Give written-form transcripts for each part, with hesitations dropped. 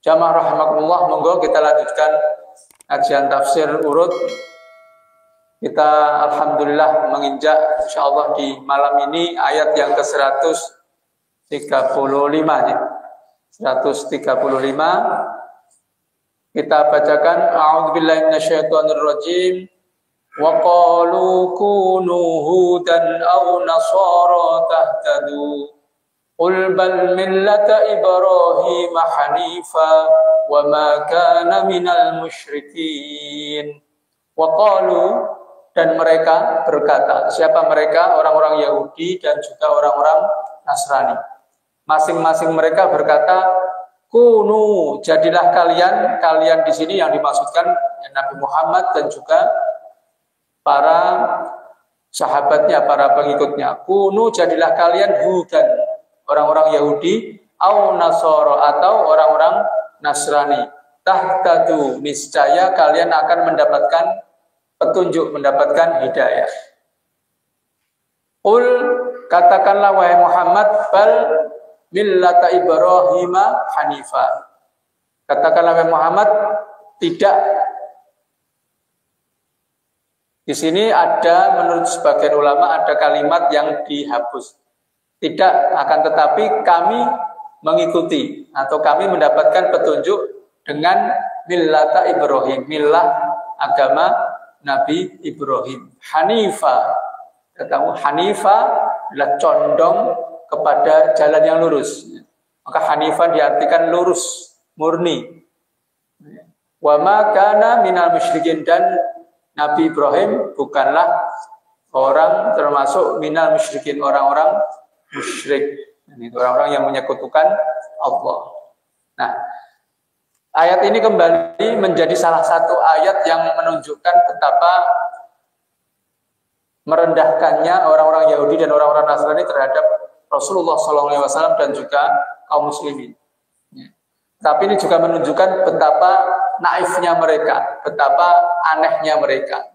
Jamaah rahimakumullah, monggo kita lanjutkan kajian tafsir urut. Kita alhamdulillah menginjak insyaallah di malam ini ayat yang ke-135 nih. 135 kita bacakan a'udzubillahi minasyaitonirrajim wa qalu kunu hudan aw nasara tahtadu qul bal millata ibrahim hanifa wa ma kana minal musyrikin. Wa qalu, dan mereka berkata. Siapa mereka? Orang-orang Yahudi dan juga orang-orang Nasrani. Masing-masing mereka berkata, kunu, jadilah kalian. Kalian di sini yang dimaksudkan Nabi Muhammad dan juga para sahabatnya, para pengikutnya. Kunu, jadilah kalian hudan, orang-orang Yahudi, au nasoro, atau orang-orang Nasrani. Tahtadu, niscaya kalian akan mendapatkan petunjuk, mendapatkan hidayah. Qul, katakanlah wahai Muhammad, bal millata Ibrahim hanifa. Katakanlah wahai Muhammad, tidak. Di sini ada, menurut sebagian ulama, ada kalimat yang dihapus. Tidak, akan tetapi kami mengikuti atau kami mendapatkan petunjuk dengan millata Ibrahim, millah agama Nabi Ibrahim. Hanifa, katamu Hanifa adalah condong kepada jalan yang lurus. Maka Hanifa diartikan lurus, murni. Wa ma kana minal musyrikin, dan Nabi Ibrahim bukanlah orang termasuk minal musyrikin, orang-orang musyrik. Ini orang-orang yang menyekutukan Allah. Nah, ayat ini kembali menjadi salah satu ayat yang menunjukkan betapa merendahkannya orang-orang Yahudi dan orang-orang Nasrani terhadap Rasulullah SAW dan juga kaum muslimin. Tapi ini juga menunjukkan betapa naifnya mereka, betapa anehnya mereka.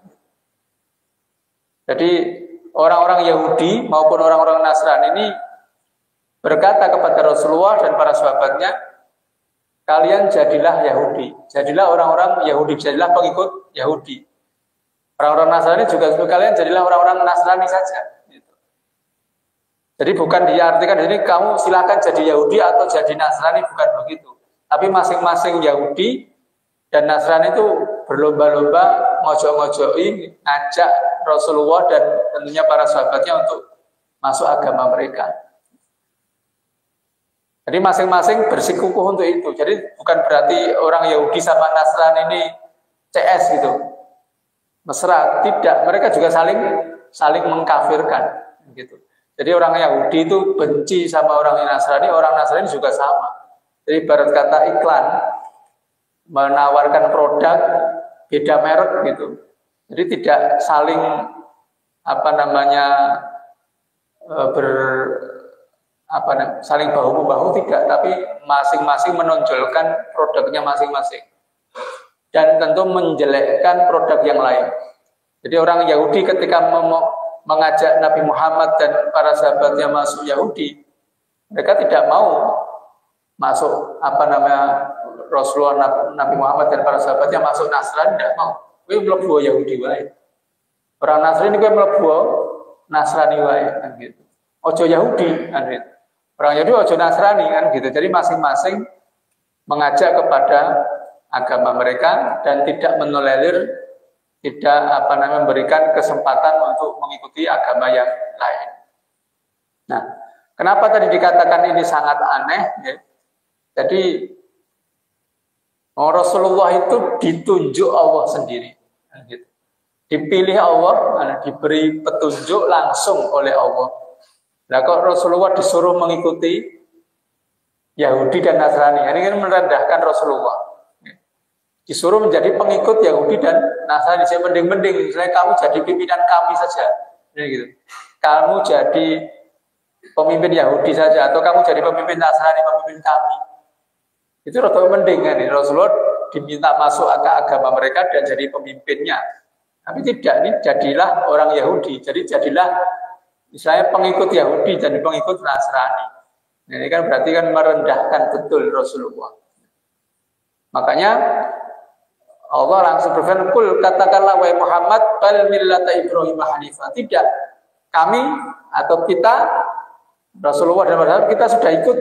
Jadi orang-orang Yahudi maupun orang-orang Nasrani ini berkata kepada Rasulullah dan para sahabatnya, kalian jadilah Yahudi, jadilah orang-orang Yahudi, jadilah pengikut Yahudi. Orang-orang Nasrani juga kalian jadilah orang-orang Nasrani saja. Jadi bukan diartikan ini kamu silakan jadi Yahudi atau jadi Nasrani, bukan begitu. Tapi masing-masing Yahudi dan Nasrani itu berlomba-lomba ngojok-ngojoki, ngajak Rasulullah dan tentunya para sahabatnya untuk masuk agama mereka. Jadi masing-masing bersikukuh untuk itu. Jadi bukan berarti orang Yahudi sama Nasrani ini CS gitu, mesra, tidak. Mereka juga saling mengkafirkan gitu. Jadi orang Yahudi itu benci sama orang Nasrani juga sama. Jadi ibarat kata iklan, menawarkan produk beda merek gitu. Jadi tidak saling saling bahu-membahu, tidak, tapi masing-masing menonjolkan produknya masing-masing dan tentu menjelekkan produk yang lain. Jadi orang Yahudi ketika mengajak Nabi Muhammad dan para sahabatnya masuk Yahudi, mereka tidak mau masuk Rasulullah, Nabi Muhammad dan para sahabatnya masuk Nasrani, tidak mau. Kowe mlebu Yahudi wae. Orang Nasrani kowe mlebu Nasrani wae kan gitu. Ojo Yahudi kan gitu. Orang Yahudi ojo Nasrani kan gitu. Jadi masing-masing mengajak kepada agama mereka dan tidak menolerir, tidak memberikan kesempatan untuk mengikuti agama yang lain. Nah, kenapa tadi dikatakan ini sangat aneh? Ya? Jadi Rasulullah itu ditunjuk Allah sendiri, kan gitu. Dipilih Allah, diberi petunjuk langsung oleh Allah. Nah, kok Rasulullah disuruh mengikuti Yahudi dan Nasrani? Ini kan merendahkan Rasulullah. Disuruh menjadi pengikut Yahudi dan Nasrani. Saya mending-mending, misalnya kamu jadi pimpinan kami saja. Gitu. Kamu jadi pemimpin Yahudi saja, atau kamu jadi pemimpin Nasrani, pemimpin kami. Itu rada mending kan. Rasulullah diminta masuk ke agama mereka dan jadi pemimpinnya. Tapi tidak, ini jadilah orang Yahudi. Jadi jadilah misalnya pengikut Yahudi dan pengikut Nasrani. Ini kan berarti kan merendahkan betul Rasulullah. Makanya Allah langsung berfirman, "Qul katakanlah wahai Muhammad, bal millata Ibrahim hanifah." Tidak. Kami atau kita Rasulullah dan Muhammad kita sudah ikut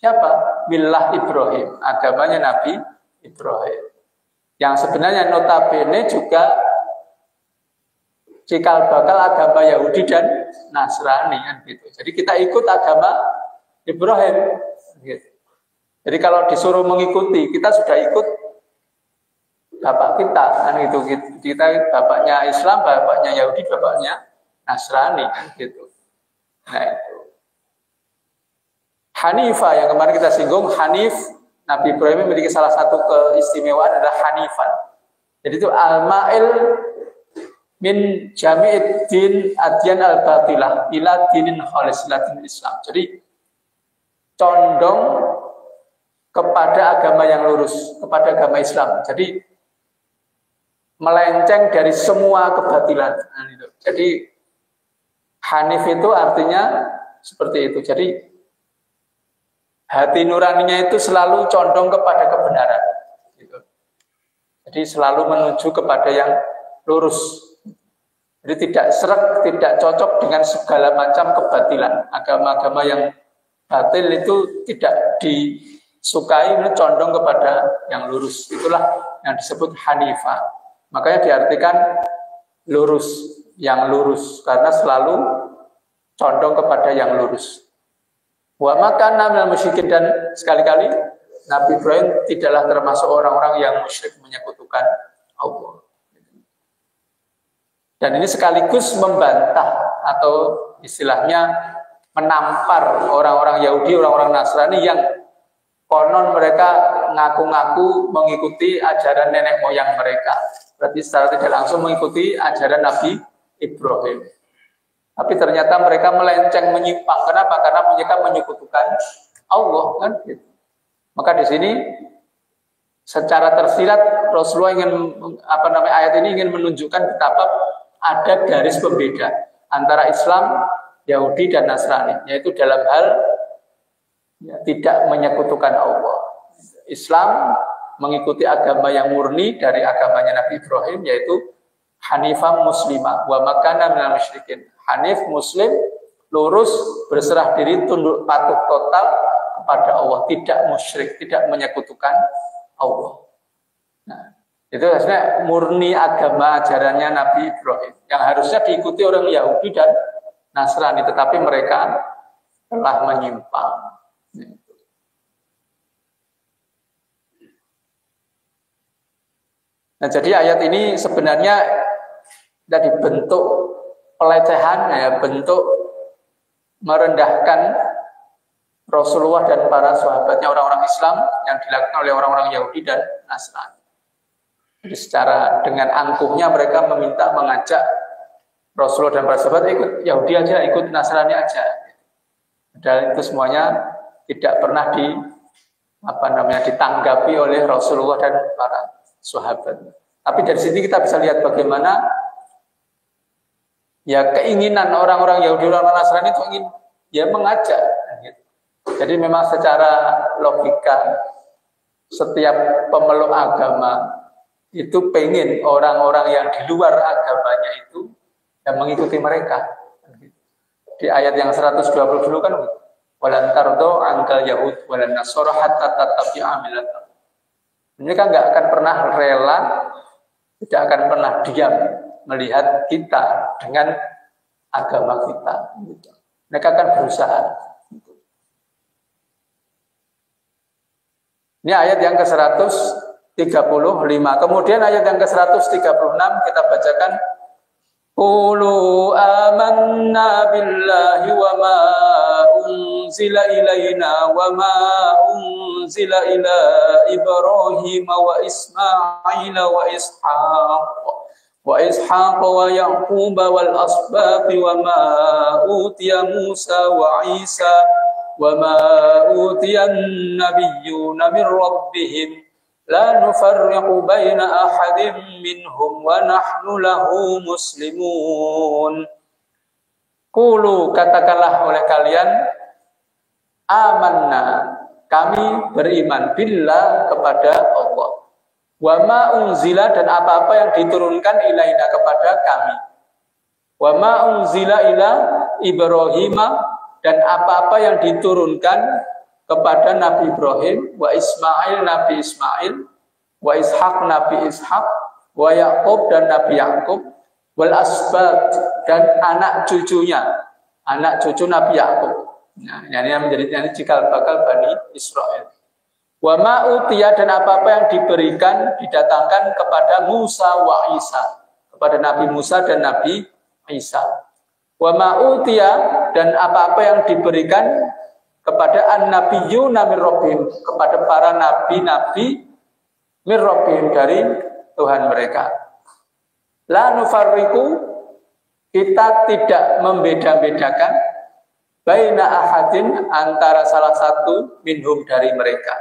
siapa? Millah Ibrahim, agamanya Nabi Ibrahim. Yang sebenarnya notabene juga cikal bakal agama Yahudi dan Nasrani kan gitu. Jadi kita ikut agama Ibrahim gitu. Jadi kalau disuruh mengikuti, kita sudah ikut bapak kita kan gitu. Kita bapaknya Islam, bapaknya Yahudi, bapaknya Nasrani kan gitu. Nah itu. Hanifah yang kemarin kita singgung, Hanif, Nabi Ibrahim memiliki salah satu keistimewaan adalah Hanifan. Jadi itu al-ma'il min jami'id din adyan al-batilah ila dinin khalis latin Islam. Jadi condong kepada agama yang lurus, kepada agama Islam. Jadi melenceng dari semua kebatilan. Jadi Hanif itu artinya seperti itu. Jadi hati nuraninya itu selalu condong kepada kebenaran. Gitu. Jadi selalu menuju kepada yang lurus. Jadi tidak serak, tidak cocok dengan segala macam kebatilan. Agama-agama yang batil itu tidak disukai, condong kepada yang lurus. Itulah yang disebut Hanifah. Makanya diartikan lurus, yang lurus, karena selalu condong kepada yang lurus. Wa makana minal musyrikin, dan sekali-kali Nabi Ibrahim tidaklah termasuk orang-orang yang musyrik menyekutukan Allah. Dan ini sekaligus membantah atau istilahnya menampar orang-orang Yahudi, orang-orang Nasrani yang konon mereka ngaku-ngaku mengikuti ajaran nenek moyang mereka. Berarti secara tidak langsung mengikuti ajaran Nabi Ibrahim. Tapi ternyata mereka melenceng, menyimpang. Kenapa? Karena mereka menyekutukan Allah kan gitu. Maka di sini secara tersirat Rasulullah ingin ayat ini ingin menunjukkan betapa ada garis pembeda antara Islam, Yahudi dan Nasrani, yaitu dalam hal tidak menyekutukan Allah. Islam mengikuti agama yang murni dari agamanya Nabi Ibrahim, yaitu Hanifah muslimah wa makana minal musyrikin. Hanif muslim, lurus, berserah diri, tunduk patuh total kepada Allah, tidak musyrik, tidak menyekutukan Allah. Nah, itu sebenarnya murni agama ajarannya Nabi Ibrahim yang harusnya diikuti orang Yahudi dan Nasrani, tetapi mereka telah menyimpang. Nah, jadi ayat ini sebenarnya dari bentuk pelecehan, ya, bentuk merendahkan Rasulullah dan para sahabatnya orang-orang Islam yang dilakukan oleh orang-orang Yahudi dan Nasrani. Jadi secara dengan angkuhnya mereka mengajak Rasulullah dan para sahabat ikut Yahudi aja, ikut Nasrani aja. Dan itu semuanya tidak pernah ditanggapi oleh Rasulullah dan para sahabat. Tapi dari sini kita bisa lihat bagaimana ya keinginan orang-orang Yahudi, orang Nasrani itu ingin ya mengajak. Jadi memang secara logika setiap pemeluk agama itu pengen orang-orang yang di luar agamanya itu yang mengikuti mereka. Di ayat yang 120 dulu kan, walan tardo angkal Yahud walan nasara hatta tattabi'a millatahum. Mereka nggak akan pernah rela, tidak akan pernah diam melihat kita dengan agama kita. Mereka akan berusaha. Ini ayat yang ke-135. Kemudian ayat yang ke-136 kita bacakan. Qulu amanna billahi wa ma unzila ilaina wa ma unzila ila Ibrahim wa Ismail wa Ishaq wa Yaqub wal asbaq wa ma utiya Musa wa Isa wa ma utiya an-nabiyyuna min rabbihim la nufarriqu baina ahadin minhum wa nahnu lahu muslimun. Qulu, katakanlah oleh kalian, amanna, kami beriman, billah, kepada Allah. Wa ma unzila, dan apa-apa yang diturunkan ilaina kepada kami. Wa ma unzila ila Ibrahim, dan apa-apa yang diturunkan kepada Nabi Ibrahim, wa Ismail, Nabi Ismail, wa Ishak, Nabi Ishak, wa Yaqub, dan Nabi Yaqub, wal asbat, dan anak cucunya, anak cucu Nabi Yaqub. Nah, ini yang menjadi cikal bakal Bani Israel. Wa ma utiya, dan apa-apa yang diberikan, didatangkan kepada Musa wa Isa, kepada Nabi Musa dan Nabi Isa. Wa ma utiya, dan apa-apa yang diberikan kepada an-nabiyyuna min rabbihim, kepada para nabi-nabi min rabbihim, dari Tuhan mereka. La nufarriqu, kita tidak membeda-bedakan, baina ahadin, antara salah satu minhum, dari mereka.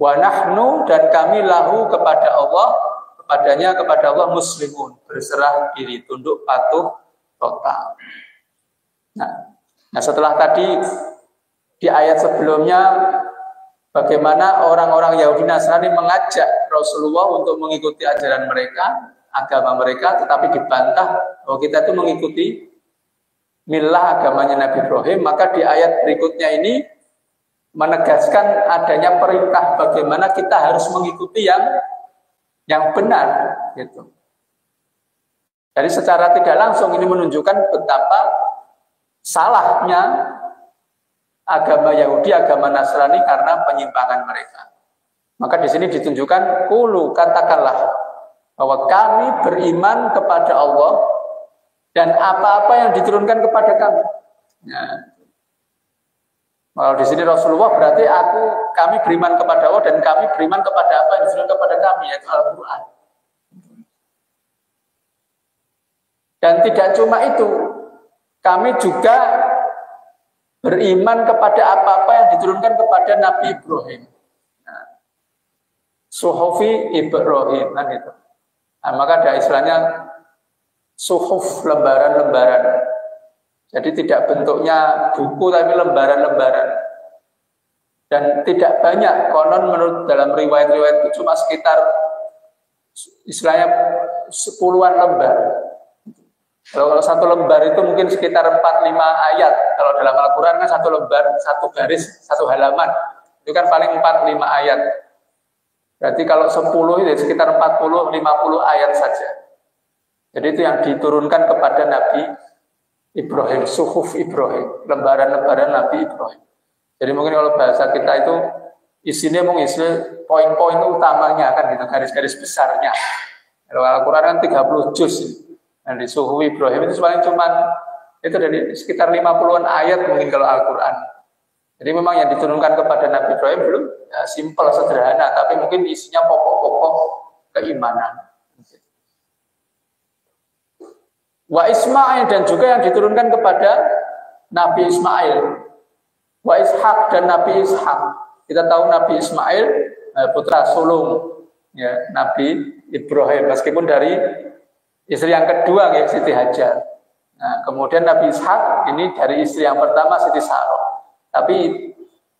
Wa nahnu, dan kami lahu, kepada Allah, kepadanya, kepada Allah, muslimun, berserah diri, tunduk patuh total. Nah, setelah tadi di ayat sebelumnya bagaimana orang-orang Yahudi Nasrani mengajak Rasulullah untuk mengikuti ajaran mereka, agama mereka, tetapi dibantah bahwa kita itu mengikuti milah agamanya Nabi Ibrahim. Maka di ayat berikutnya ini menegaskan adanya perintah bagaimana kita harus mengikuti yang benar, gitu. Jadi secara tidak langsung ini menunjukkan betapa salahnya agama Yahudi, agama Nasrani karena penyimpangan mereka. Maka di sini ditunjukkan, qulu, katakanlah bahwa kami beriman kepada Allah dan apa-apa yang diturunkan kepada kami. Nah, kalau di sini Rasulullah berarti kami beriman kepada Allah dan kami beriman kepada apa yang diturunkan kepada kami, yaitu Al-Quran. Dan tidak cuma itu, kami juga beriman kepada apa-apa yang diturunkan kepada Nabi Ibrahim. Nah, Suhufi Ibrahim, kan gitu. Nah, maka ada istilahnya suhuf, lembaran-lembaran. Jadi tidak bentuknya buku tapi lembaran-lembaran. Dan tidak banyak, konon menurut dalam riwayat-riwayat itu cuma sekitar istilahnya 10-an lembar. Kalau satu lembar itu mungkin sekitar 4-5 ayat. Kalau dalam Al-Quran kan satu lembar, satu garis, satu halaman. Itu kan paling 4-5 ayat. Berarti kalau 10 itu sekitar 40-50 ayat saja. Jadi itu yang diturunkan kepada Nabi Ibrahim, suhuf Ibrahim, lembaran-lembaran Nabi Ibrahim. Jadi mungkin kalau bahasa kita itu isinya mungkin isi poin-poin utamanya kan gitu, garis-garis besarnya. Kalau Al-Quran kan 30 juz. Nah, di suhuf Ibrahim itu paling cuman itu dari sekitar 50-an ayat mungkin kalau Al-Quran. Jadi memang yang diturunkan kepada Nabi Ibrahim belum ya, simpel, sederhana, tapi mungkin isinya pokok-pokok keimanan. Wa Ismail, dan juga yang diturunkan kepada Nabi Ismail. Wa Ishak, dan Nabi Ishak. Kita tahu Nabi Ismail putra sulung ya, Nabi Ibrahim, meskipun dari istri yang kedua ya, Siti Hajar. Nah, kemudian Nabi Ishak ini dari istri yang pertama, Siti Sarah. Tapi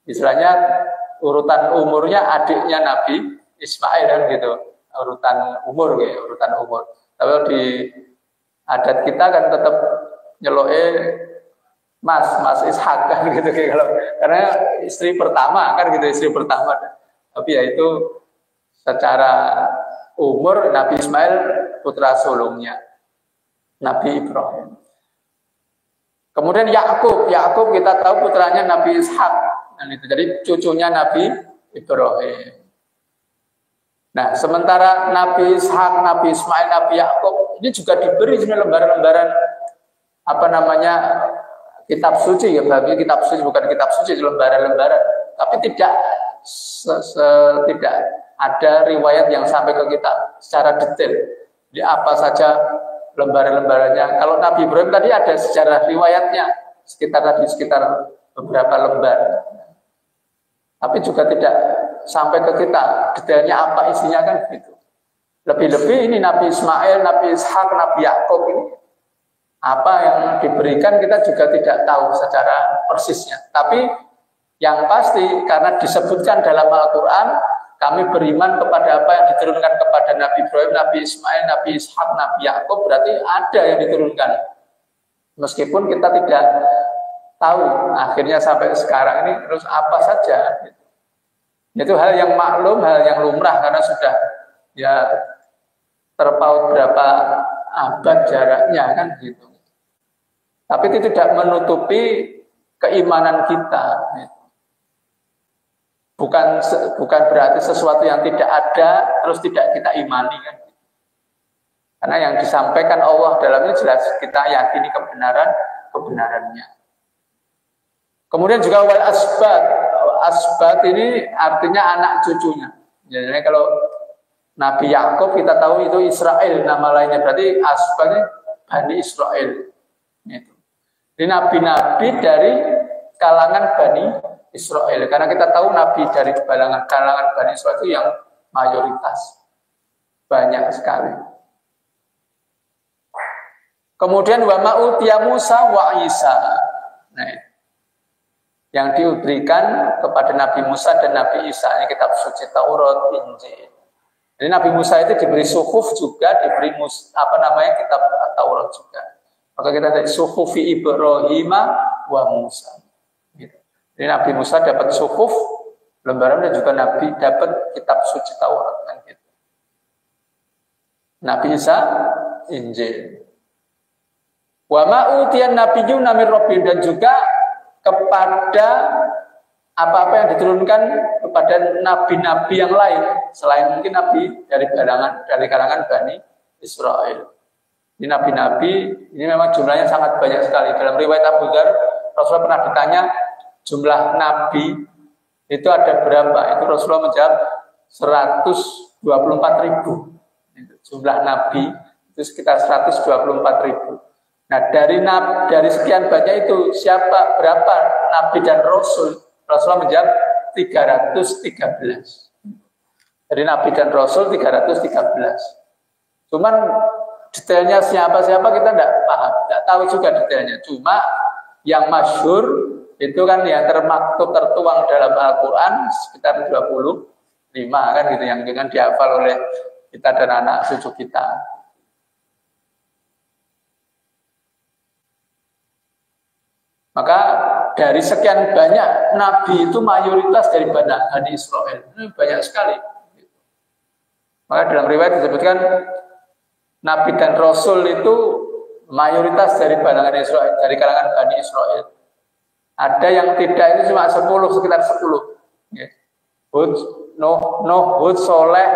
istilahnya urutan umurnya adiknya Nabi Ismail kan gitu, urutan umur ya, urutan umur. Tapi di adat kita kan tetap nyeloke Mas Ishak kan gitu kalau karena istri pertama kan gitu, istri pertama. Tapi ya itu secara umur Nabi Ismail putra sulungnya Nabi Ibrahim. Kemudian Yakub kita tahu putranya Nabi Ishak, dan itu jadi cucunya Nabi Ibrahim. Nah, sementara Nabi Ishak, Nabi Ismail, Nabi Yakub ini juga diberi sebenarnya lembaran-lembaran apa namanya kitab suci ya, tapi kitab suci bukan kitab suci, lembaran-lembaran. Tapi tidak ada riwayat yang sampai ke kita secara detail. Di apa saja lembaran-lembarannya. Kalau Nabi Ibrahim tadi ada sejarah riwayatnya sekitar beberapa lembar. Tapi juga tidak sampai ke kita detailnya apa isinya kan begitu. Lebih-lebih ini Nabi Ismail, Nabi Ishak, Nabi Yakub ini apa yang diberikan kita juga tidak tahu secara persisnya. Tapi yang pasti karena disebutkan dalam Al-Quran, kami beriman kepada apa yang diturunkan kepada Nabi Ibrahim, Nabi Ismail, Nabi Ishak, Nabi Yakub, berarti ada yang diturunkan. Meskipun kita tidak tahu akhirnya sampai sekarang ini terus apa saja. Itu hal yang maklum, hal yang lumrah karena sudah ya terpaut berapa abad jaraknya kan gitu. Tapi itu tidak menutupi keimanan kita. Gitu. Bukan berarti sesuatu yang tidak ada terus tidak kita imani kan. Karena yang disampaikan Allah dalamnya jelas kita yakini kebenarannya. Kemudian juga wal asbat. Asbat ini artinya anak cucunya. Jadi kalau Nabi Yakub kita tahu itu Israel nama lainnya, berarti asbatnya Bani Israel. Itu. Jadi nabi-nabi dari kalangan Bani Israel. Karena kita tahu nabi dari kalangan Bani Israel itu yang mayoritas. Banyak sekali. Kemudian wa ma'utiya Musa wa Isa. Nah, yang diberikan kepada Nabi Musa dan Nabi Isa, ini kitab suci Taurat, Injil. Jadi Nabi Musa itu diberi suhuf juga, diberi kitab Taurat juga. Maka kita ada suhufi Ibrahim wa Musa. Gitu. Jadi Nabi Musa dapat suhuf, lembaran, dan juga Nabi dapat kitab suci Taurat. Kan gitu. Nabi Isa, Injil. Wa ma'utiyan nabiyyuna min rabbihim, dan juga kepada apa-apa yang diturunkan kepada nabi-nabi yang lain selain mungkin nabi dari kalangan Bani Israel. Ini nabi-nabi ini memang jumlahnya sangat banyak sekali. Dalam riwayat Abu Dzar, Rasulullah pernah ditanya jumlah nabi itu ada berapa? Itu Rasulullah menjawab 124.000. Jumlah nabi itu sekitar 124.000. Nah, dari sekian banyak itu berapa nabi dan rasul? Rasulullah menjawab 313. Jadi nabi dan rasul 313. Cuman detailnya siapa-siapa kita tidak paham, tidak tahu juga detailnya. Cuma yang masyhur itu kan yang tertuang dalam Al-Quran sekitar 25 kan gitu, yang dengan dihafal oleh kita dan anak cucu kita. Maka dari sekian banyak nabi itu mayoritas dari Bani Israel. Ini banyak sekali. Maka dalam riwayat disebutkan nabi dan rasul itu mayoritas dari kalangan Israel, dari kalangan Bani Israel. Ada yang tidak, itu cuma 10, sekitar 10. Hud, Nuh, Hud, Soleh,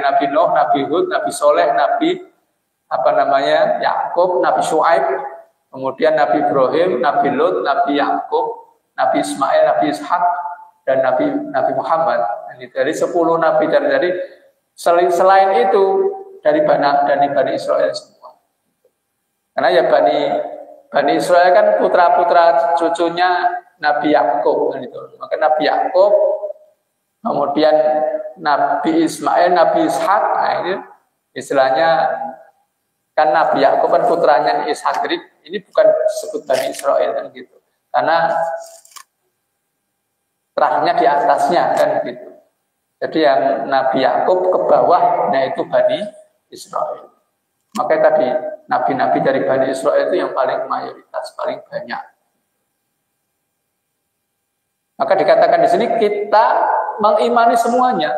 Nabi Nuh, Nabi Hud, Nabi Soleh, Nabi Yakub, Nabi Syuaib. Kemudian Nabi Ibrahim, Nabi Lut, Nabi Yakub, Nabi Ismail, Nabi Ishak, dan Nabi Muhammad. Ini dari 10 nabi, dan dari selain itu dari Bani Israel semua. Karena ya Bani Israel kan putra-putra cucunya Nabi Yakub kan itu. Maka Nabi Yakub, kemudian Nabi Ismail, Nabi Ishak, nah ini istilahnya kan Nabi Yakub kan putranya Ishak. Ini bukan disebut Bani Israel kan gitu. Karena terahnya di atasnya kan gitu. Jadi yang Nabi Yakub ke bawah, nah itu Bani Israel. Makanya tadi nabi-nabi dari Bani Israel itu yang paling mayoritas, paling banyak. Maka dikatakan di sini kita mengimani semuanya.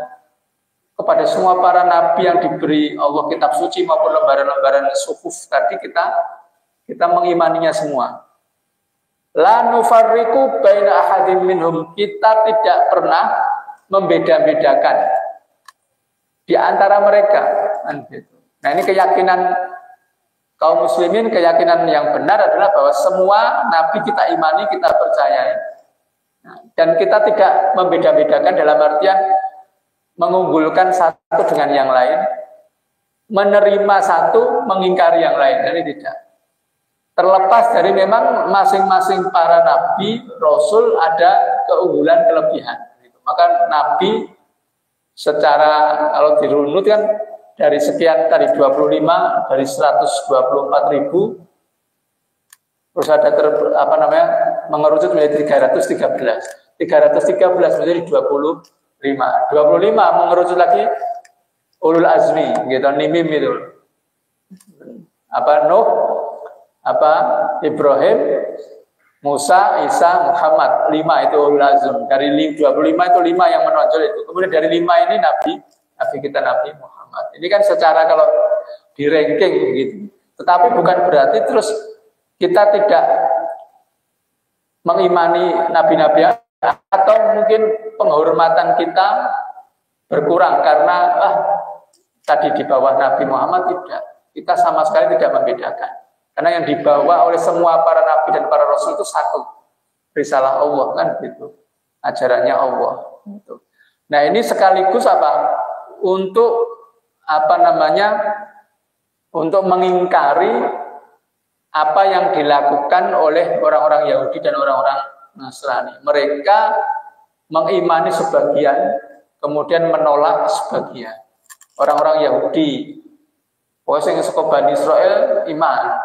Kepada semua para nabi yang diberi Allah kitab suci maupun lembaran-lembaran suhuf tadi kita mengimaninya semua. La nufarriqu baina ahadin minhum, kita tidak pernah membeda-bedakan di antara mereka. Nah, ini keyakinan kaum muslimin, keyakinan yang benar adalah bahwa semua nabi kita imani, kita percayai. Dan kita tidak membeda-bedakan dalam artian mengunggulkan satu dengan yang lain, menerima satu, mengingkari yang lain. Jadi tidak. Terlepas dari memang masing-masing para nabi, rasul ada keunggulan, kelebihan. Maka nabi secara kalau dirunut kan dari sekian tadi 25 dari 124.000 terus ada mengerucut menjadi 313 menjadi 25 25 mengerucut lagi ulul azmi gitu, nimim itu. Apa Nuh, apa Ibrahim, Musa, Isa, Muhammad. 5 itu ulul azm. Dari 25 itu 5 yang menonjol itu. Kemudian dari 5 ini Nabi kita Nabi Muhammad. Ini kan secara kalau di ranking begitu. Tetapi bukan berarti terus kita tidak mengimani nabi-nabi atau mungkin penghormatan kita berkurang karena tadi di bawah Nabi Muhammad. Tidak. Kita sama sekali tidak membedakan. Karena yang dibawa oleh semua para nabi dan para rasul itu satu. Risalah Allah kan gitu. Ajarannya Allah gitu. Nah, ini sekaligus apa? Untuk untuk mengingkari apa yang dilakukan oleh orang-orang Yahudi dan orang-orang Nasrani. Mereka mengimani sebagian, kemudian menolak sebagian. Orang-orang Yahudi, yang saka Bani Israel iman,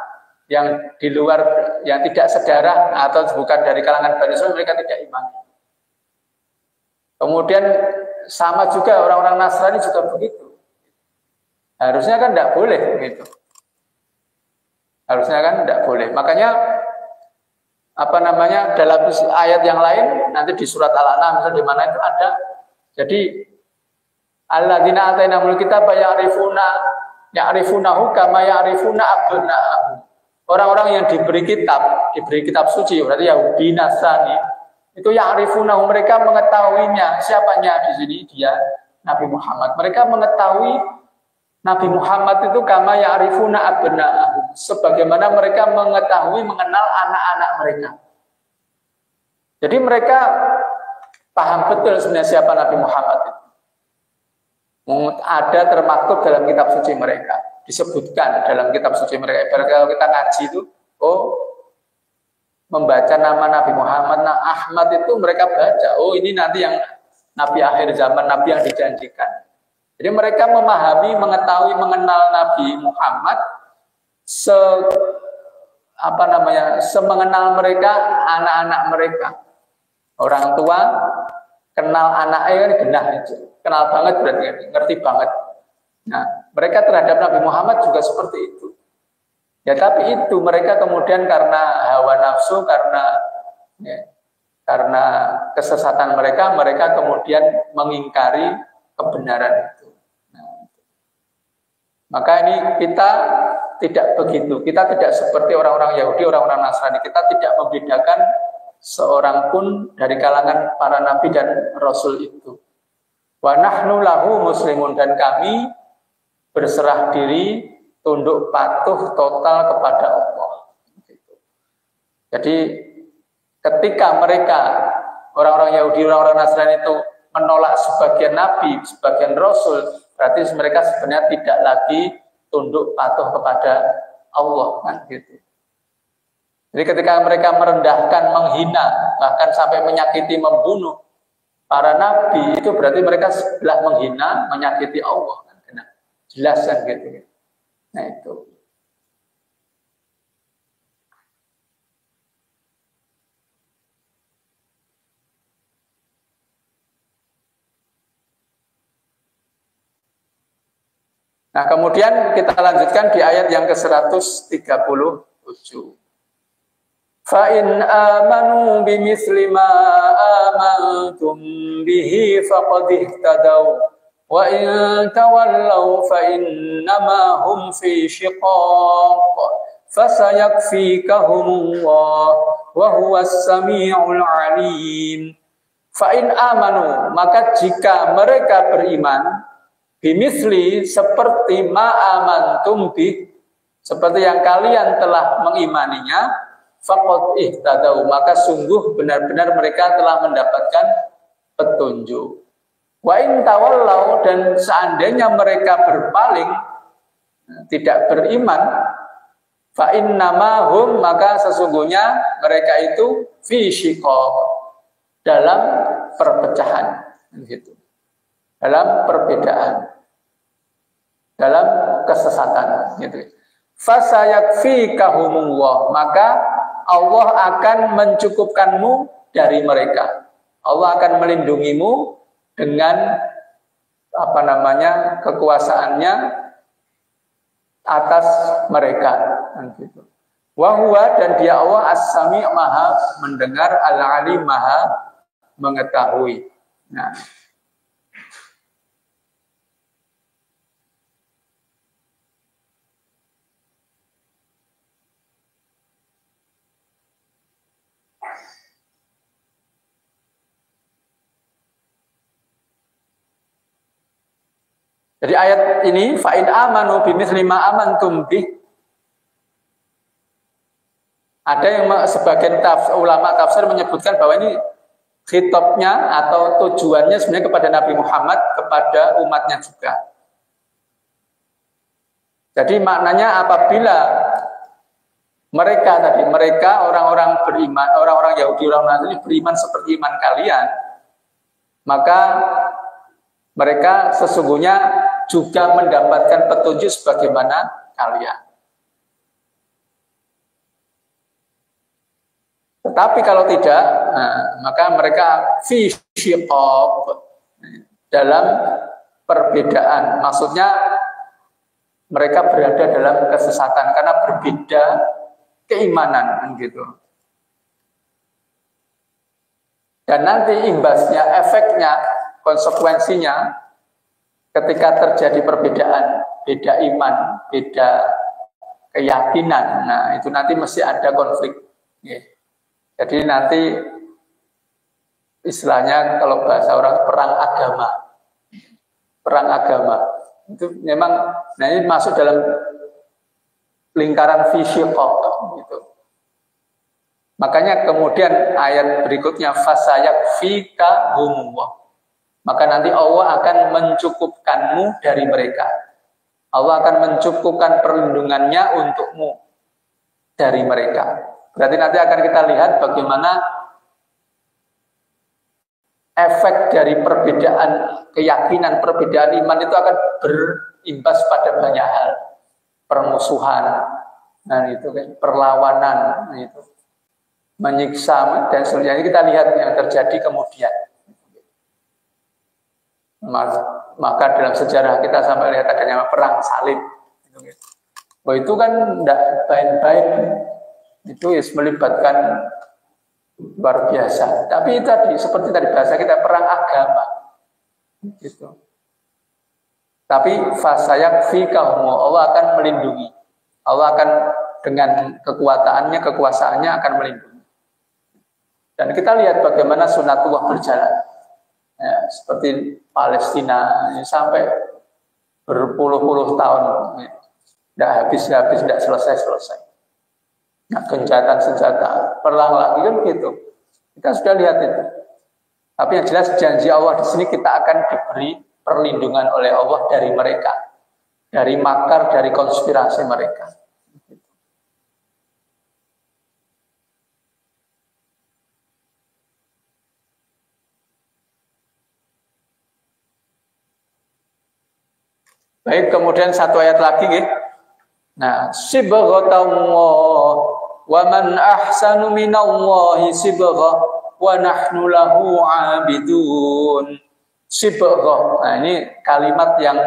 yang di luar, yang tidak sedarah atau bukan dari kalangan Bani Israel, mereka tidak iman. Kemudian sama juga orang-orang Nasrani juga begitu. Harusnya kan tidak boleh begitu. Harusnya kan tidak boleh. Makanya dalam ayat yang lain nanti di surat Al-An'am misalnya di mana itu ada. Jadi alladzina atainahumul kitaba ya'rifunahu kama ya'rifuna abna'ahum. Orang-orang yang diberi kitab suci, berarti Yahudi, Nasrani, itu ya'rifunahu, mereka mengetahuinya. Siapanya di sini? Dia Nabi Muhammad. Mereka mengetahui Nabi Muhammad itu kama ya'rifuna abna'ahum, sebagaimana mereka mengetahui, mengenal anak-anak mereka. Jadi mereka paham betul sebenarnya siapa Nabi Muhammad itu. Ada termaktub dalam kitab suci mereka, disebutkan dalam kitab suci mereka. Kalau kita ngaji itu, membaca nama Nabi Muhammad, Ahmad itu mereka baca, ini nanti yang Nabi akhir zaman, Nabi yang dijanjikan. Jadi mereka memahami, mengetahui, mengenal Nabi Muhammad semengenal mereka anak-anak mereka. Orang tua kenal anaknya genah itu. Kenal banget berarti, ngerti banget. Nah, mereka terhadap Nabi Muhammad juga seperti itu. Ya, tapi itu mereka kemudian karena hawa nafsu, karena kesesatan mereka kemudian mengingkari kebenaran itu. Maka ini kita tidak begitu. Kita tidak seperti orang-orang Yahudi, orang-orang Nasrani. Kita tidak membedakan seorang pun dari kalangan para nabi dan rasul itu. Wa nahnu lahu muslimun, dan kami berserah diri, tunduk patuh total kepada Allah. Jadi ketika mereka, orang-orang Yahudi, orang-orang Nasrani itu menolak sebagian nabi, sebagian rasul, berarti mereka sebenarnya tidak lagi tunduk patuh kepada Allah, kan gitu. Jadi ketika mereka merendahkan, menghina, bahkan sampai menyakiti, membunuh para nabi, itu berarti mereka sebelah menghina, menyakiti Allah, kan? Jelas kan gitu. Nah itu. Nah, kemudian kita lanjutkan di ayat yang ke-137. Fa in amanu bimithli ma amantum bihi faqad ihtadaw wa in tawallaw fa innama hum fi shiqaq fasayakfikahumullah wa huwas samiul alim. Fa in amanu, maka jika mereka beriman, bimisli, seperti ma'amantum bih, seperti yang kalian telah mengimaninya, faqad ihtadaw, maka sungguh benar-benar mereka telah mendapatkan petunjuk. Wa in tawallaw, dan seandainya mereka berpaling, tidak beriman, fa innama hum, maka sesungguhnya mereka itu fi shiqaq, dalam perpecahan, gitu. Dalam perbedaan, dalam kesesatan, gitu. Fasayakfikahumullah, maka Allah akan mencukupkanmu dari mereka. Allah akan melindungimu dengan kekuasaannya atas mereka. Gitu. Wahwa, dan dia Allah as-sami' maha mendengar, al-alim maha mengetahui. Nah, jadi ayat ini fa'in amanu bimithli ma amantum bih. Ada yang sebagian ulama tafsir menyebutkan bahwa ini khitabnya atau tujuannya sebenarnya kepada Nabi Muhammad, kepada umatnya juga. Jadi maknanya apabila mereka orang-orang beriman, orang-orang Yahudi, orang Nasrani beriman seperti iman kalian, maka mereka sesungguhnya juga mendapatkan petunjuk sebagaimana kalian. Tetapi kalau tidak, maka mereka fi syiqaq, dalam perbedaan. Maksudnya mereka berada dalam kesesatan karena berbeda keimanan, gitu. Dan nanti imbasnya, efeknya, konsekuensinya ketika terjadi perbedaan, beda iman, beda keyakinan, nah itu nanti mesti ada konflik. Jadi nanti istilahnya kalau bahasa orang perang agama. Perang agama. Itu memang, nah ini masuk dalam lingkaran fisyiqaq gitu. Makanya kemudian ayat berikutnya fasayakfikahumullah. Maka nanti Allah akan mencukupkanmu dari mereka. Allah akan mencukupkan perlindungannya untukmu dari mereka. Berarti nanti akan kita lihat bagaimana efek dari perbedaan keyakinan, perbedaan iman itu akan berimbas pada banyak hal. Permusuhan, nah itu kan, perlawanan, nah itu, menyiksa dan seterusnya. Kita lihat yang terjadi kemudian. Maka dalam sejarah kita sampai lihat adanya perang salib. Bahwa itu kan tidak baik-baik. Itu melibatkan luar biasa. Tapi tadi seperti tadi bahasa kita perang agama, gitu. Tapi fasayakfikahum, Allah akan melindungi. Allah akan dengan kekuasaannya akan melindungi. Dan kita lihat bagaimana sunatullah berjalan. Ya, seperti Palestina sampai berpuluh-puluh tahun, tidak habis-habis, tidak selesai-selesai. Nah, gencatan senjata, perang lagi kan gitu. Kita sudah lihat itu. Tapi yang jelas janji Allah di sini kita akan diberi perlindungan oleh Allah dari mereka, dari makar, dari konspirasi mereka. Baik, kemudian satu ayat lagi, gitu. Nah, sibghatallah wa man ahsanu minallahi sibghah wa nahnu lahu 'abidun. Sibghah. Nah, ini kalimat yang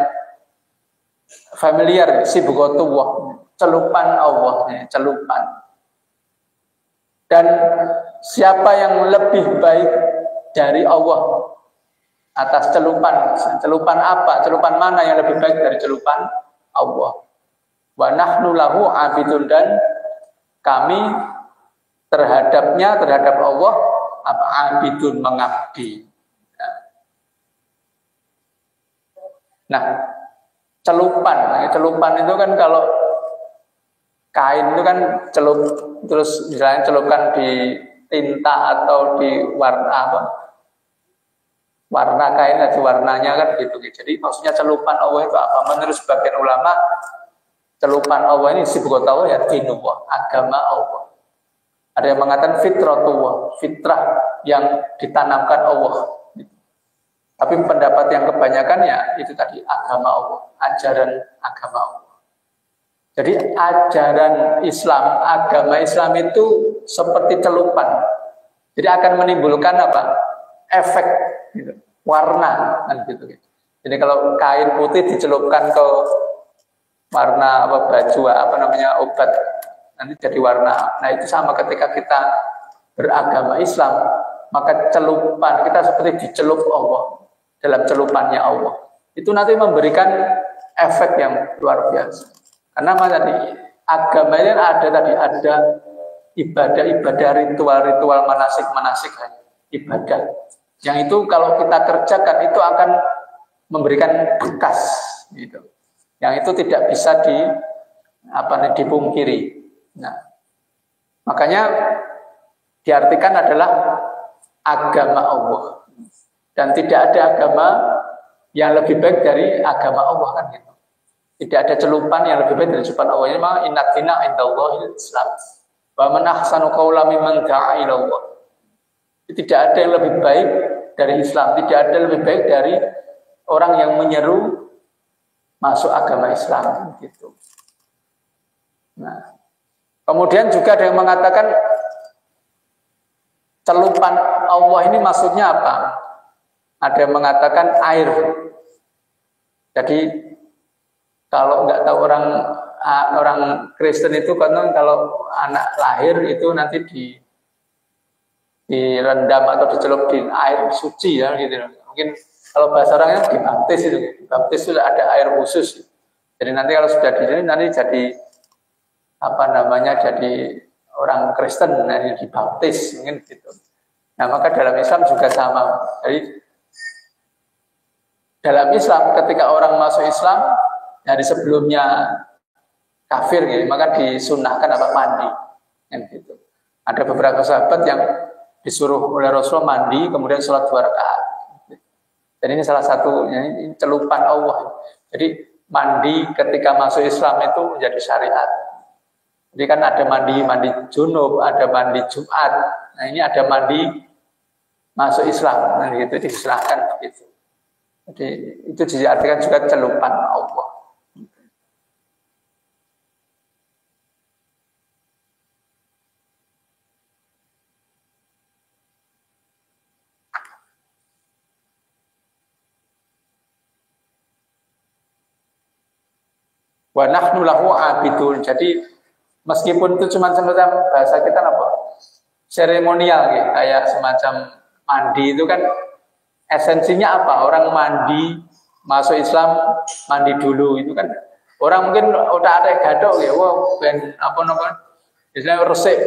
familiar, sibghatullah, celupan Allah, celupan. Dan siapa yang lebih baik dari Allah atas celupan? Celupan apa? Celupan mana yang lebih baik dari celupan Allah? Wa nahnu lahu 'abidun, dan kami terhadap Allah abidun, mengabdi. Nah, celupan itu kan kalau kain itu kan celup, terus misalnya celupkan di tinta atau di warna kain, ada warnanya kan gitu. Jadi maksudnya celupan Allah itu apa? Menurut sebagian ulama, celupan Allah ini sibghatullah ya dinullah, agama Allah. Ada yang mengatakan fitratullah, fitrah yang ditanamkan Allah. Tapi pendapat yang kebanyakan ya itu tadi, agama Allah, ajaran agama Allah. Jadi ajaran Islam, agama Islam itu seperti celupan. Jadi akan menimbulkan apa? Efek. Gitu. warna kan gitu. Jadi kalau kain putih dicelupkan ke warna apa baju apa namanya obat nanti jadi warna. Nah itu sama ketika kita beragama Islam, maka celupan kita seperti dicelup Allah dalam celupannya Allah. Itu nanti memberikan efek yang luar biasa. Karena tadi agamanya ada ibadah-ibadah, ritual-ritual, manasik-manasik ibadah. Yang itu kalau kita kerjakan itu akan memberikan bekas gitu. Yang itu tidak bisa dipungkiri. Nah, makanya diartikan adalah agama Allah. Dan tidak ada agama yang lebih baik dari agama Allah kan gitu. Tidak ada celupan yang lebih baik dari celupan Allah. Ini memang inna dina indallahil Islam. Wa man ahsanu qawlan mimman da'a ila Allah. Tidak ada yang lebih baik dari Islam, tidak ada yang lebih baik dari orang yang menyeru masuk agama Islam gitu. Nah, kemudian juga ada yang mengatakan celupan Allah ini maksudnya apa? Ada yang mengatakan air. Jadi kalau nggak tahu orang Kristen itu kan kalau anak lahir itu nanti direndam atau dicelup di air suci ya gitu. Mungkin kalau bahasa orangnya dibaptis itu. Dibaptis itu ada air khusus. Jadi nanti kalau sudah di sini nanti jadi jadi orang Kristen nanti dibaptis mungkin gitu. Nah, maka dalam Islam juga sama. Jadi dalam Islam ketika orang masuk Islam dari sebelumnya kafir gitu, maka disunahkan mandi kan gitu. Ada beberapa sahabat yang disuruh oleh Rasul mandi kemudian sholat 2 rakaat. Dan ini salah satu ini celupan Allah. Jadi mandi ketika masuk Islam itu menjadi syariat. Jadi kan ada mandi junub, ada mandi Jumat. Nah ini ada mandi masuk Islam. Nah itu disilahkan begitu. Jadi itu diartikan juga celupan Allah. Wa nahnu lahu abidun. Jadi meskipun itu cuma semacam bahasa kita seremonial gitu, kayak semacam mandi itu kan esensinya apa? Orang mandi masuk Islam mandi dulu itu kan orang mungkin udah ada gadok ya, ben misalnya resik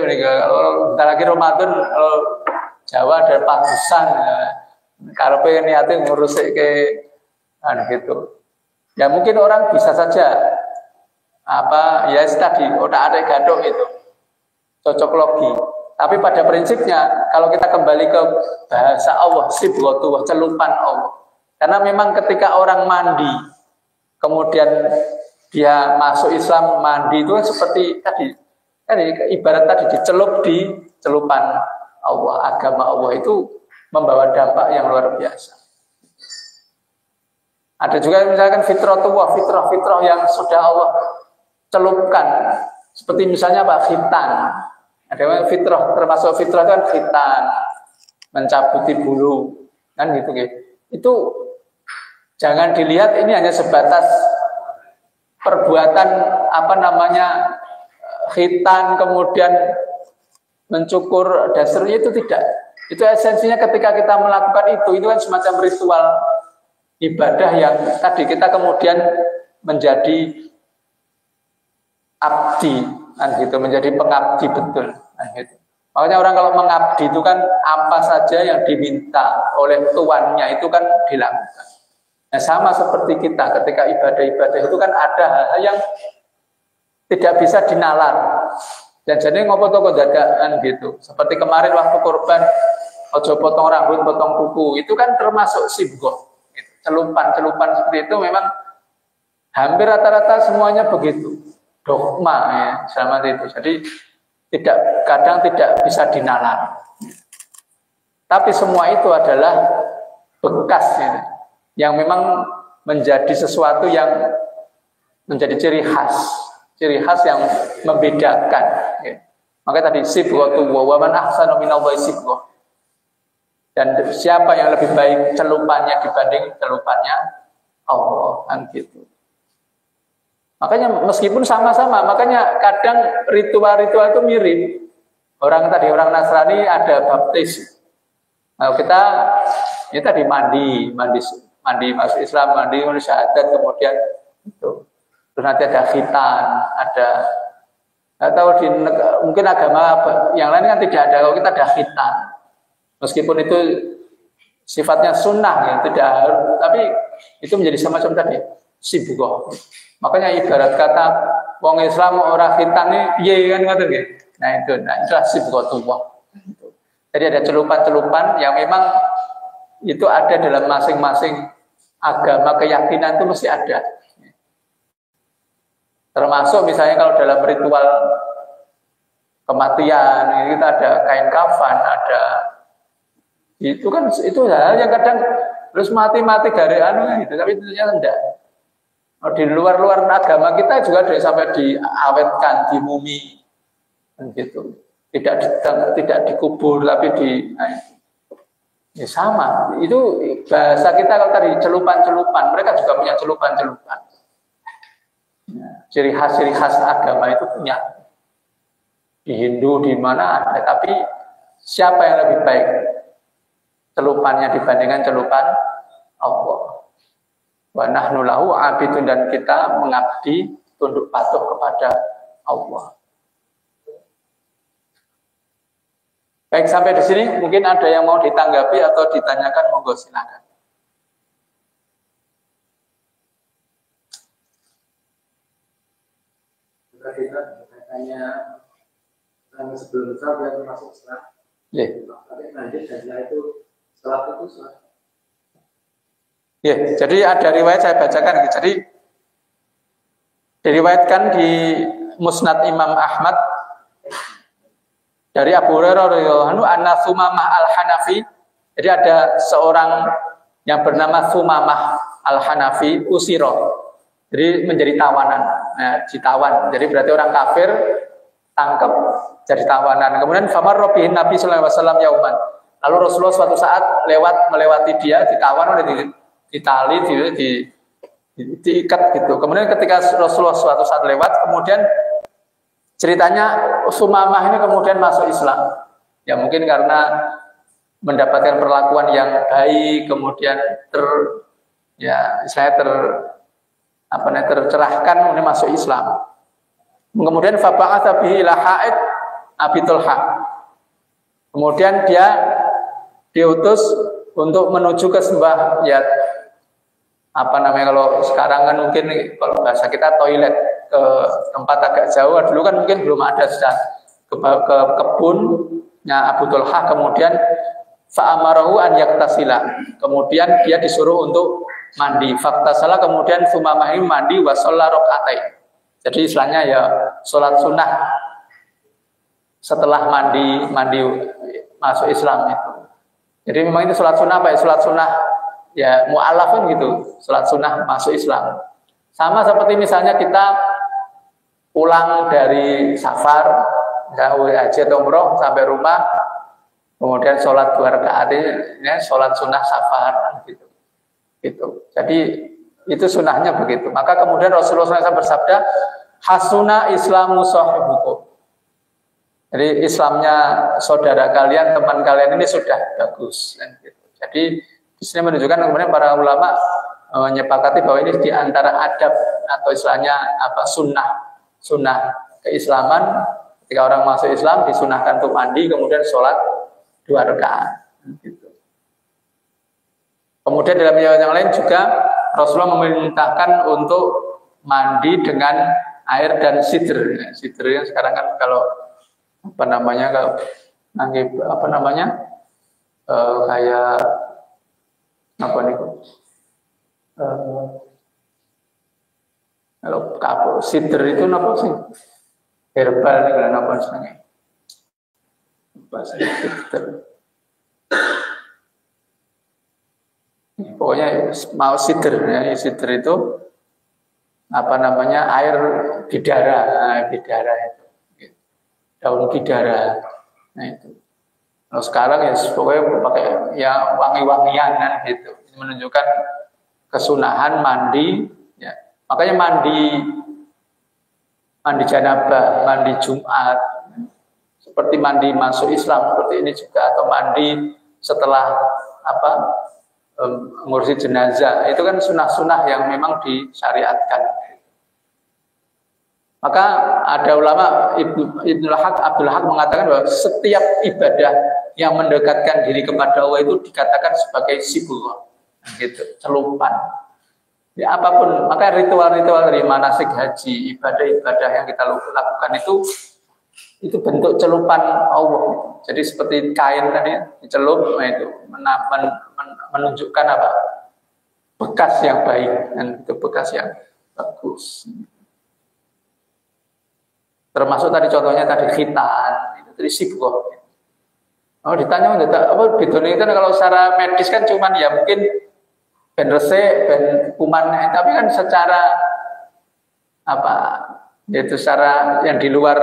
ini kalau bentar lagi Ramadan kalau Jawa ada padusan ya. Kalau pengen niatin ngurusik ke gitu. Ya mungkin orang bisa saja tadi udah ada gadok itu cocok logi. Tapi pada prinsipnya kalau kita kembali ke bahasa Allah sibghatu celupan Allah. Karena memang ketika orang mandi kemudian dia masuk Islam mandi itu kan seperti tadi ibarat tadi dicelup di celupan Allah. Agama Allah itu membawa dampak yang luar biasa. Ada juga misalkan fitrah yang sudah Allah celupkan. Seperti misalnya khitan. Ada fitrah, termasuk fitrah itu kan khitan, mencabuti bulu, kan gitu. Itu jangan dilihat ini hanya sebatas perbuatan khitan kemudian mencukur dasarnya itu tidak. Itu esensinya ketika kita melakukan itu kan semacam ritual ibadah yang tadi kita kemudian menjadi abdi, gitu, menjadi pengabdi betul. Gitu. Makanya orang kalau mengabdi itu kan apa saja yang diminta oleh tuannya itu kan dilakukan. Nah, sama seperti kita ketika ibadah-ibadah itu kan ada hal-hal yang tidak bisa dinalar. Dan jadi ngopo-ngopo dadaan gitu. Seperti kemarin waktu korban ojo potong rambut, potong kuku, itu kan termasuk sibghah. Celupan seperti itu memang hampir rata-rata semuanya begitu. Dogma ya, sama itu. Jadi kadang tidak bisa dinalar. Tapi semua itu adalah bekas ya, yang memang menjadi sesuatu yang menjadi ciri khas yang membedakan. Ya. Maka tadi sibghatu wa man ahsanu minallahi sibghah. Dan siapa yang lebih baik celupannya dibanding celupannya Allah, kan gitu. Makanya meskipun sama-sama, makanya kadang ritual-ritual itu mirip. Orang Nasrani ada baptis. Nah, kita tadi mandi masuk Islam, mandi syahadat, kemudian itu. Terus nanti ada khitan, atau mungkin agama yang lain kan tidak ada. Kalau kita ada khitan, meskipun itu sifatnya sunnah ya, tidak harus, tapi itu menjadi semacam tadi sibuk. Makanya ibarat kata wong Islam orang khitan nih, piye kan ngoten nggih. Nah itulah sibukatullah. Jadi ada celupan-celupan yang memang itu ada dalam masing-masing agama, keyakinan itu mesti ada. Termasuk misalnya kalau dalam ritual kematian kita ada kain kafan, ada itu kan itu hal yang kadang terus mati dari gitu, tapi tentunya tidak. Di luar agama kita juga ada sampai diawetkan, dimumi, gitu. Tidak dikubur, tapi ya sama. Itu bahasa kita kalau tadi celupan-celupan, mereka juga punya celupan-celupan. Ya, ciri khas agama itu punya. Di Hindu di mana ada, tapi siapa yang lebih baik celupannya dibandingkan celupan Allah? Wa nahnu lahu abidun, dan kita mengabdi tunduk patuh kepada Allah. Baik, sampai di sini mungkin ada yang mau ditanggapi atau ditanyakan, monggo silakan. Kita tanya sebelum sholat masuk sholat. Tapi lanjut setelah itu sholat itu sholat. Ya, jadi ada riwayat saya bacakan. Jadi diriwayatkan di Musnad Imam Ahmad dari Abu Hurairah radhiyallahu anhu, anna Sumamah al-Hanafi. Jadi ada seorang yang bernama Sumamah al-Hanafi usiro. Jadi menjadi tawanan. Nah, ditawan. Jadi berarti orang kafir tangkap jadi tawanan. Kemudian famarra bihin Nabi sallallahu alaihi wasallam yauman. Lalu Rasulullah suatu saat melewati dia, ditawan oleh ditali, diikat gitu. Kemudian ketika Rasulullah suatu saat lewat, kemudian ceritanya Sumamah ini kemudian masuk Islam. Ya mungkin karena mendapatkan perlakuan yang baik, kemudian tercerahkan, kemudian masuk Islam. Kemudian faba'atha bihi ila Ha'id Abi Tulha. Kemudian dia diutus untuk menuju ke kalau sekarang kan mungkin kalau bahasa kita toilet, ke tempat agak jauh. Dulu kan mungkin belum ada, sudah ke kebunnya Abu Tulha. Kemudian fa'amarahu an yaktasila. Kemudian dia disuruh untuk mandi. Faktasala, kemudian Sumamah ini mandi wa shalla rakaatain. Jadi istilahnya ya sholat sunnah setelah mandi masuk Islam itu. Jadi memang itu sholat sunnah apa ya? Sholat sunnah ya mu'alaf kan gitu, sholat sunnah masuk Islam. Sama seperti misalnya kita pulang dari safar, haji atau umroh sampai rumah, kemudian sholat 2 rakaat ini sholat sunnah safar gitu. Jadi itu sunnahnya begitu. Maka kemudian Rasulullah SAW bersabda, hasuna islamu sahibukum. Jadi Islamnya saudara kalian, teman kalian ini sudah bagus. Jadi di sini menunjukkan kemudian para ulama menyepakati bahwa ini di antara adab atau istilahnya sunnah keislaman. Ketika orang masuk Islam disunahkan untuk mandi, kemudian sholat 2 rakaat. Kemudian dalam riwayat yang lain juga Rasulullah memerintahkan untuk mandi dengan air dan sidr. Sidr yang sekarang kan kalau kayak kalau kapur sidr itu apa sih? Herbal nih kan apa istilahnya? Pokoknya mau sidr ya, sidr itu air bidara itu, daun bidara. Nah itu Kalau sekarang ya pokoknya pakai ya wangi-wangian kan gitu. Ini menunjukkan kesunahan mandi. Ya. Makanya mandi janabah, mandi Jumat, seperti mandi masuk Islam seperti ini juga, atau mandi setelah ngurusi jenazah, itu kan sunah-sunah yang memang disyariatkan. Maka ada ulama Abdul Haq mengatakan bahwa setiap ibadah yang mendekatkan diri kepada Allah itu dikatakan sebagai sibullah, gitu, celupan. Ya, apapun, maka ritual-ritual dari manasik haji, ibadah-ibadah yang kita lakukan itu bentuk celupan Allah. Jadi seperti kain tadi dicelup, itu menunjukkan apa? Bekas yang baik dan itu bekas yang bagus. Termasuk tadi contohnya tadi khitan, itu tadi sibgoh. Oh, ditanya apa bedanya itu kalau secara medis kan cuman ya mungkin ben resik, ben kuman, tapi kan secara yaitu secara yang di luar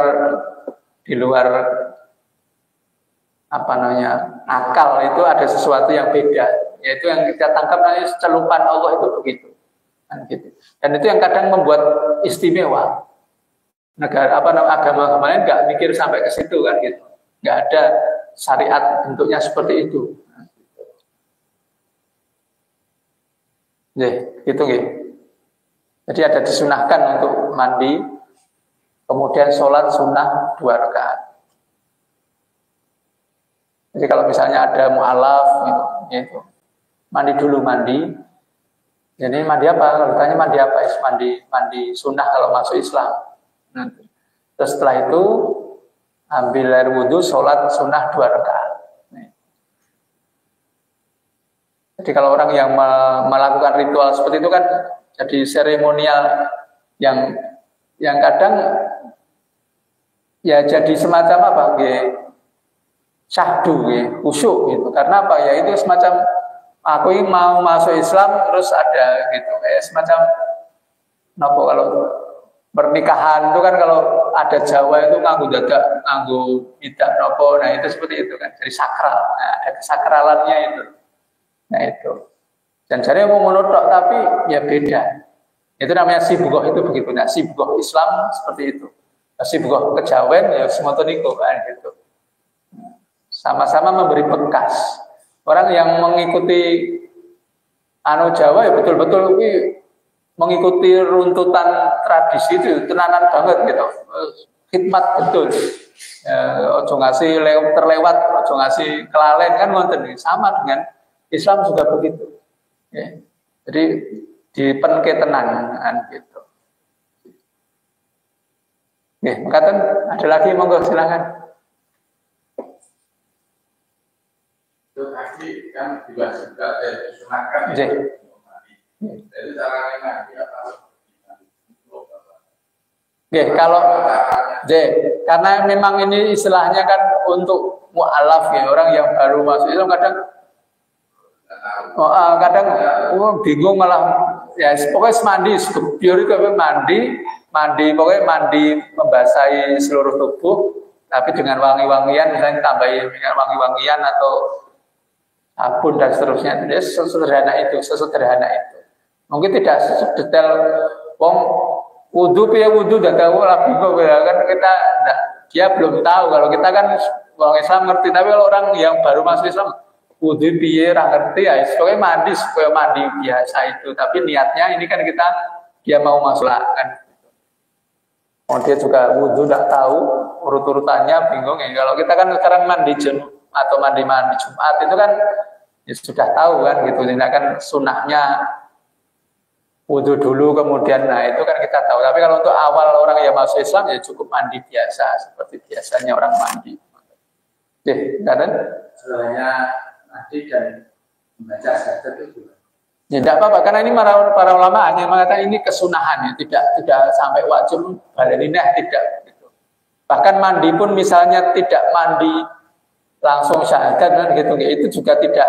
akal itu ada sesuatu yang beda, yaitu yang kita tangkap namanya celupan Allah itu begitu, kan gitu. Dan itu yang kadang membuat istimewa. Agama lain nggak mikir sampai ke situ kan gitu, nggak ada syariat bentuknya seperti itu. Gitu gitu. Jadi ada disunahkan untuk mandi, kemudian sholat sunnah 2 rakaat. Jadi kalau misalnya ada mu'alaf gitu, mandi dulu mandi. Jadi mandi apa? Kalau ditanya mandi apa? Mandi sunnah kalau masuk Islam. Terus setelah itu ambil air wudhu, sholat sunnah 2 rakaat. Jadi kalau orang yang melakukan ritual seperti itu kan jadi seremonial yang kadang ya jadi semacam apa? Syahdu, khusyuk gitu. Karena apa ya, itu semacam aku ini mau masuk Islam terus ada gitu, semacam kalau pernikahan itu kan kalau ada Jawa itu nganggu dadak, nganggu tidak nopo, nah itu seperti itu kan, jadi sakral, ada kesakralannya itu. Nah itu, dan jadi mau menurut tapi ya beda. Itu namanya sibgoh itu begitu. Nah sibgoh Islam seperti itu. Sibgoh kejawen ya semua niku kan gitu. Sama-sama memberi bekas. Orang yang mengikuti Jawa ya betul-betul mengikuti runtutan tradisi itu tenanan banget gitu. Khidmat betul. Ojo ngasih terlewat, ojo ngasih kelalen kan ngoten sama dengan Islam juga begitu. Ya. Jadi dipenke tenan kan gitu. Oke, makaten ada lagi monggo silakan. Itu tadi kan dibahas juga disunahkan. Jadi caranya mandi apa? Kalau karena memang ini istilahnya kan untuk mu'alaf ya, orang yang baru masuk Islam kadang bingung malah ya pokoknya mandi biori mandi pokoknya mandi membasahi seluruh tubuh tapi dengan wangi-wangian, misalnya tambahin wangi-wangian atau sabun dan seterusnya. Jadi sesederhana itu mungkin tidak sedetail wudhu dan tahu lah bingung kan kita dia belum tahu. Kalau kita kan orang Islam ngerti, tapi kalau orang yang baru masuk Islam wudhu piye ra ngerti ya pokoknya mandi biasa itu, tapi niatnya ini kan dia mau masuk kan. Dia juga wudhu tidak tahu urut-urutannya bingung ya. Kalau kita kan sekarang mandi Jumat atau mandi Jumat itu kan ya sudah tahu kan gitu. Ini kan sunnahnya wudhu dulu kemudian itu kan kita tahu. Tapi kalau untuk awal orang yang masuk Islam ya cukup mandi biasa seperti biasanya orang mandi. Kan? Sebenarnya mandi dan membaca syahadat itu. Ya tidak apa-apa, karena ini para ulama hanya mengatakan ini kesunahan ya, tidak sampai wajib balinah tidak gitu. Bahkan mandi pun misalnya tidak mandi langsung syahadat kan gitu, itu juga tidak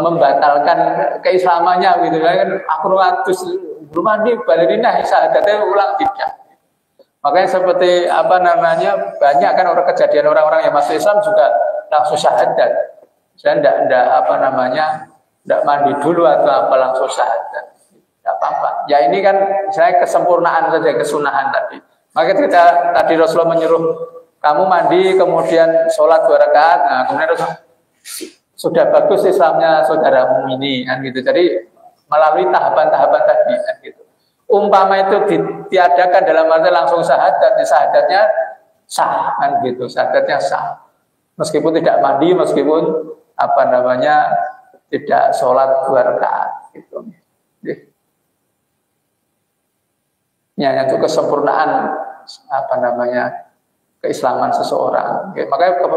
membatalkan keislamannya gitu kan. Aku belum mandi balinah syahadatnya ulang tidak. Makanya seperti apa namanya, banyak kan kejadian orang-orang yang masuk Islam juga langsung syahadat. Saya enggak apa namanya, enggak mandi dulu atau apa langsung syahadat. Enggak apa-apa. Ya ini kan saya kesempurnaan saja, kesunahan tadi. Maka kita tadi Rasulullah menyuruh kamu mandi kemudian sholat 2 rakaat. Nah, kemudian sudah bagus Islamnya saudaramu ini kan gitu. Jadi melalui tahapan-tahapan tadi kan gitu. Umpama itu ditiadakan dalam arti langsung syahadat, syahadatnya sah kan gitu. Syahadatnya sah. Meskipun tidak mandi, meskipun apa namanya tidak sholat 2 rakaat gitu. Ya, itu kesempurnaan apa namanya keislaman seseorang. Makanya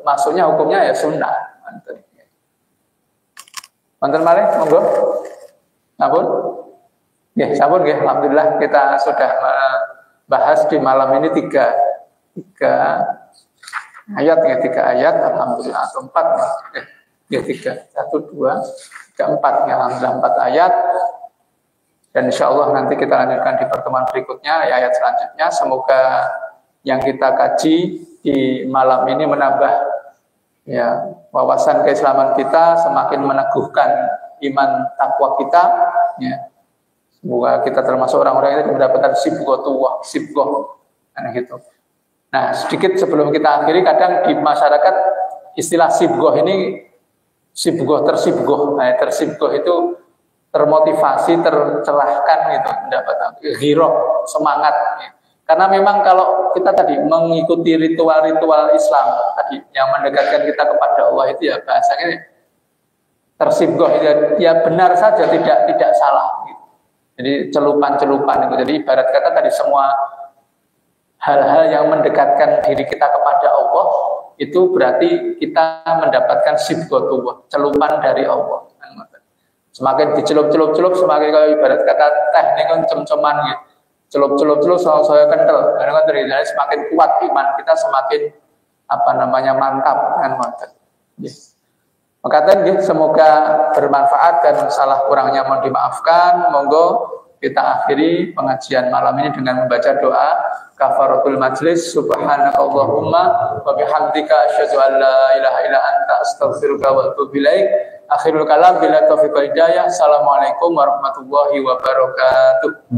masuknya hukumnya ya sunnah. Mantan malih, monggo. Sampun. Nggih, sampun nggih. Alhamdulillah kita sudah bahas di malam ini tiga ayat ya, 3 ayat. Alhamdulillah atau 4 ya. 3, 1, 2, 3, 4 ya. Alhamdulillah 4 ayat. Dan insya Allah nanti kita lanjutkan di pertemuan berikutnya, ayat selanjutnya. Semoga yang kita kaji di malam ini menambah ya wawasan keislaman kita, semakin meneguhkan iman takwa kita. Ya. Semoga kita termasuk orang-orang yang mendapatkan sibghah, nah gitu. Nah sedikit sebelum kita akhiri, kadang di masyarakat istilah sibghah ini tersibghah. Nah tersibghah itu termotivasi, tercerahkan gitu, mendapatkan ghirah, semangat. Ya. Karena memang kalau kita tadi mengikuti ritual-ritual Islam tadi yang mendekatkan kita kepada Allah itu ya bahasanya tersibghah, ya benar saja, tidak salah. Gitu. Jadi celupan-celupan itu. Jadi ibarat kata tadi semua hal-hal yang mendekatkan diri kita kepada Allah itu berarti kita mendapatkan sibghatullah, celupan dari Allah. Semakin dicelup-celup, semakin kalau ibarat kata teh ini kan cem-ceman gitu. Celup-celup saya kental. Karena kan semakin kuat iman kita, semakin apa namanya mantap kan mantap. Yes. Maka tadi semoga bermanfaat dan salah kurangnya mohon dimaafkan. Monggo kita akhiri pengajian malam ini dengan membaca doa kafaratul majlis. Subhanakallahumma wa bihamdika asyhadu an la ilaha illa anta astaghfiruka wa atubu ilaik. Akhirul kalam bila taufiq wal hidayah. Assalamualaikum warahmatullahi wabarakatuh.